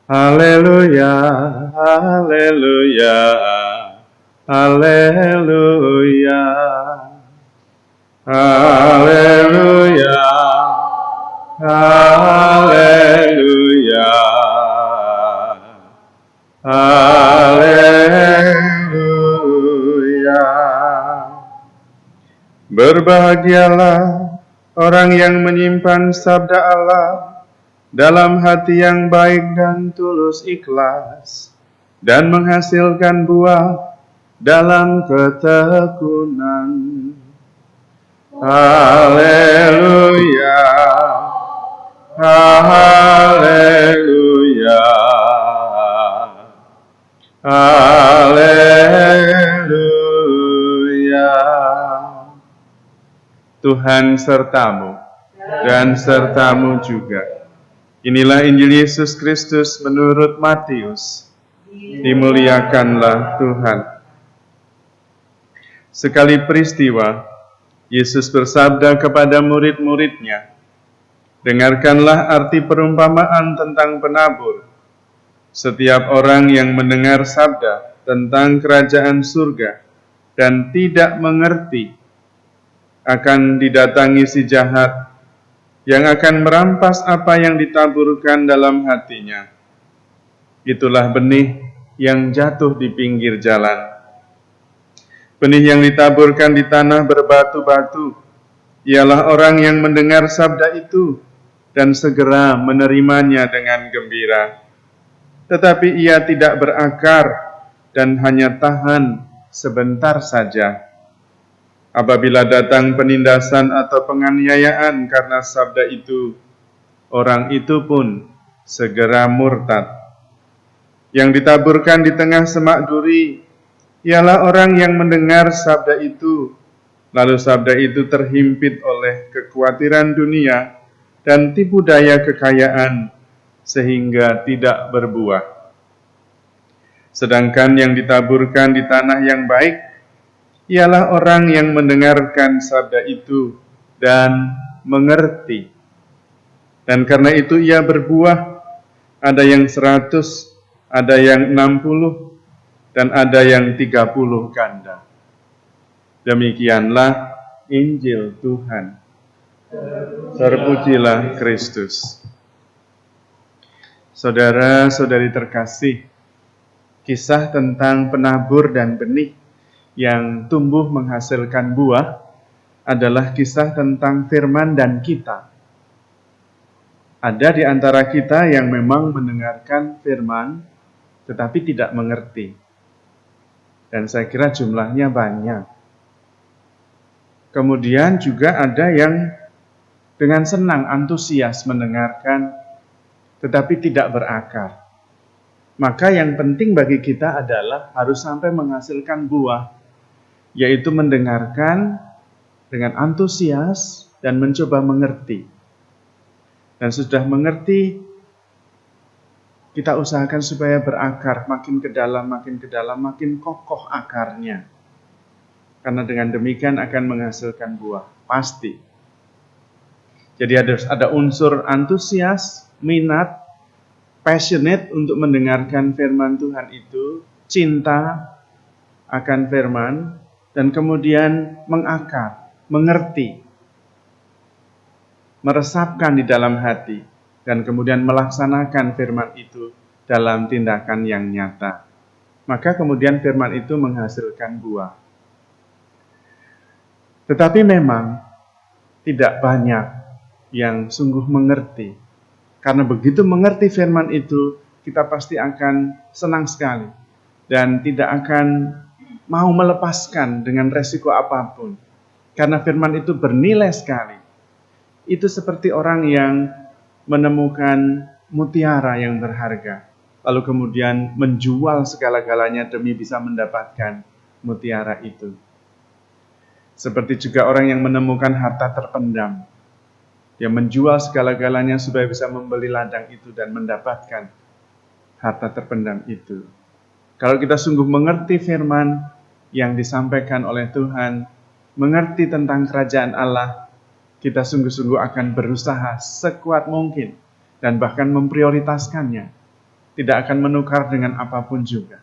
Haleluya, haleluya, haleluya, haleluya, haleluya, haleluya. Berbahagialah orang yang menyimpan sabda Allah dalam hati yang baik dan tulus ikhlas, dan menghasilkan buah dalam ketekunan. Haleluya, haleluya, haleluya. Tuhan sertamu dan sertamu juga. Inilah Injil Yesus Kristus menurut Matius. Dimuliakanlah Tuhan. Sekali peristiwa, Yesus bersabda kepada murid-muridnya, "Dengarkanlah arti perumpamaan tentang penabur. Setiap orang yang mendengar sabda tentang kerajaan surga dan tidak mengerti, akan didatangi si jahat yang akan merampas apa yang ditaburkan dalam hatinya. Itulah benih yang jatuh di pinggir jalan. Benih yang ditaburkan di tanah berbatu-batu, ialah orang yang mendengar sabda itu dan segera menerimanya dengan gembira. Tetapi ia tidak berakar dan hanya tahan sebentar saja. Apabila datang penindasan atau penganiayaan karena sabda itu, orang itu pun segera murtad. Yang ditaburkan di tengah semak duri ialah orang yang mendengar sabda itu, lalu sabda itu terhimpit oleh kekhawatiran dunia dan tipu daya kekayaan, sehingga tidak berbuah. Sedangkan yang ditaburkan di tanah yang baik ialah orang yang mendengarkan sabda itu dan mengerti. Dan karena itu ia berbuah, ada yang 100, ada yang 60, dan ada yang 30 ganda. Demikianlah Injil Tuhan. Terpujilah Kristus. Saudara-saudari terkasih, kisah tentang penabur dan benih yang tumbuh menghasilkan buah adalah kisah tentang firman dan kita. Ada di antara kita yang memang mendengarkan firman tetapi tidak mengerti. Dan saya kira jumlahnya banyak. Kemudian juga ada yang dengan senang, antusias mendengarkan tetapi tidak berakar. Maka yang penting bagi kita adalah harus sampai menghasilkan buah, yaitu mendengarkan dengan antusias dan mencoba mengerti. Dan sudah mengerti, kita usahakan supaya berakar makin ke dalam, makin kokoh akarnya. Karena dengan demikian akan menghasilkan buah, pasti. Jadi ada unsur antusias, minat, passionate untuk mendengarkan firman Tuhan itu, cinta akan firman, dan kemudian mengakar, mengerti, meresapkan di dalam hati, dan kemudian melaksanakan firman itu dalam tindakan yang nyata. Maka kemudian firman itu menghasilkan buah. Tetapi memang tidak banyak yang sungguh mengerti. Karena begitu mengerti firman itu, kita pasti akan senang sekali dan tidak akan mau melepaskan dengan resiko apapun. Karena firman itu bernilai sekali. Itu seperti orang yang menemukan mutiara yang berharga, lalu kemudian menjual segala-galanya demi bisa mendapatkan mutiara itu. Seperti juga orang yang menemukan harta terpendam. Dia menjual segala-galanya supaya bisa membeli ladang itu dan mendapatkan harta terpendam itu. Kalau kita sungguh mengerti firman yang disampaikan oleh Tuhan, mengerti tentang kerajaan Allah, kita sungguh-sungguh akan berusaha sekuat mungkin dan bahkan memprioritaskannya tidak akan menukar dengan apapun juga.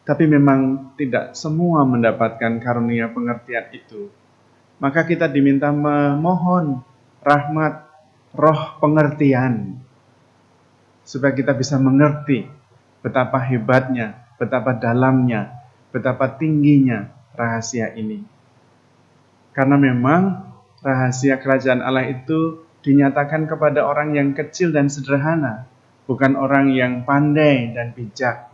Tapi memang tidak semua mendapatkan karunia pengertian itu. Maka kita diminta memohon rahmat roh pengertian, supaya kita bisa mengerti betapa hebatnya, betapa dalamnya, betapa tingginya rahasia ini. Karena memang rahasia kerajaan Allah itu dinyatakan kepada orang yang kecil dan sederhana, bukan orang yang pandai dan bijak.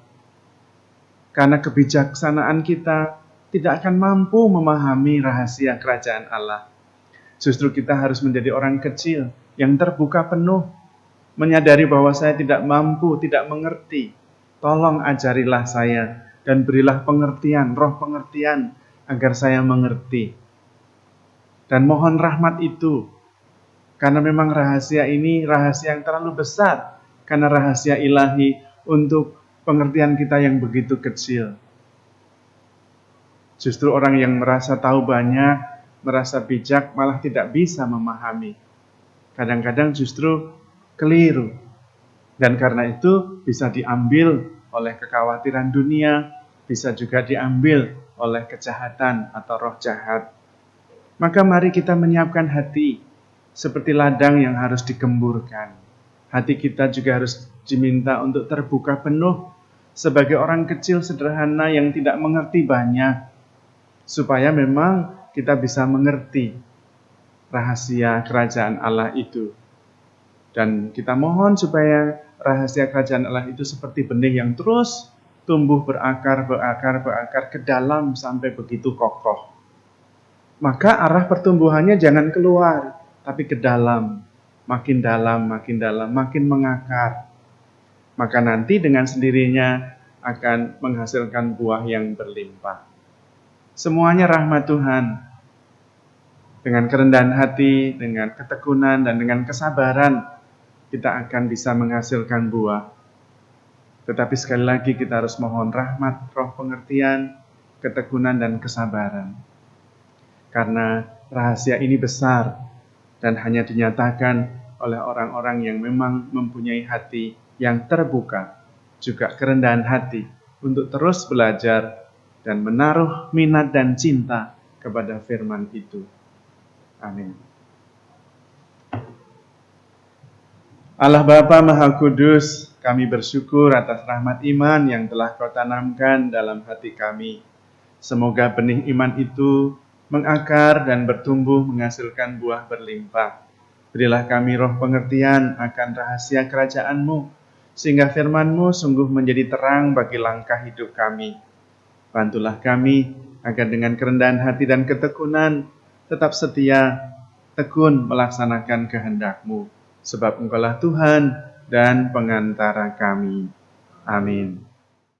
Karena kebijaksanaan kita tidak akan mampu memahami rahasia kerajaan Allah. Justru kita harus menjadi orang kecil yang terbuka penuh, menyadari bahwa saya tidak mampu, tidak mengerti. Tolong ajarilah saya dan berilah pengertian, roh pengertian, agar saya mengerti. Dan mohon rahmat itu, karena memang rahasia ini rahasia yang terlalu besar, karena rahasia ilahi untuk pengertian kita yang begitu kecil. Justru orang yang merasa tahu banyak, merasa bijak, malah tidak bisa memahami. Kadang-kadang justru keliru. Dan karena itu bisa diambil oleh kekhawatiran dunia, bisa juga diambil oleh kejahatan atau roh jahat. Maka mari kita menyiapkan hati seperti ladang yang harus digemburkan. Hati kita juga harus diminta untuk terbuka penuh sebagai orang kecil sederhana yang tidak mengerti banyak, supaya memang kita bisa mengerti rahasia kerajaan Allah itu. Dan kita mohon supaya rahasia kerajaan Allah itu seperti benih yang terus tumbuh berakar ke dalam sampai begitu kokoh. Maka arah pertumbuhannya jangan keluar, tapi ke dalam, makin mengakar. Maka nanti dengan sendirinya akan menghasilkan buah yang berlimpah. Semuanya rahmat Tuhan. Dengan kerendahan hati, dengan ketekunan, dan dengan kesabaran, kita akan bisa menghasilkan buah. Tetapi sekali lagi kita harus mohon rahmat, roh pengertian, ketekunan, dan kesabaran. Karena rahasia ini besar dan hanya dinyatakan oleh orang-orang yang memang mempunyai hati yang terbuka, juga kerendahan hati untuk terus belajar dan menaruh minat dan cinta kepada firman itu. Amin. Allah Bapa Maha Kudus, kami bersyukur atas rahmat iman yang telah Kau tanamkan dalam hati kami. Semoga benih iman itu mengakar dan bertumbuh menghasilkan buah berlimpah. Berilah kami roh pengertian akan rahasia kerajaan-Mu, sehingga firman-Mu sungguh menjadi terang bagi langkah hidup kami. Bantulah kami agar dengan kerendahan hati dan ketekunan tetap setia, tekun melaksanakan kehendak-Mu. Sebab Engkaulah Tuhan dan pengantara kami. Amin.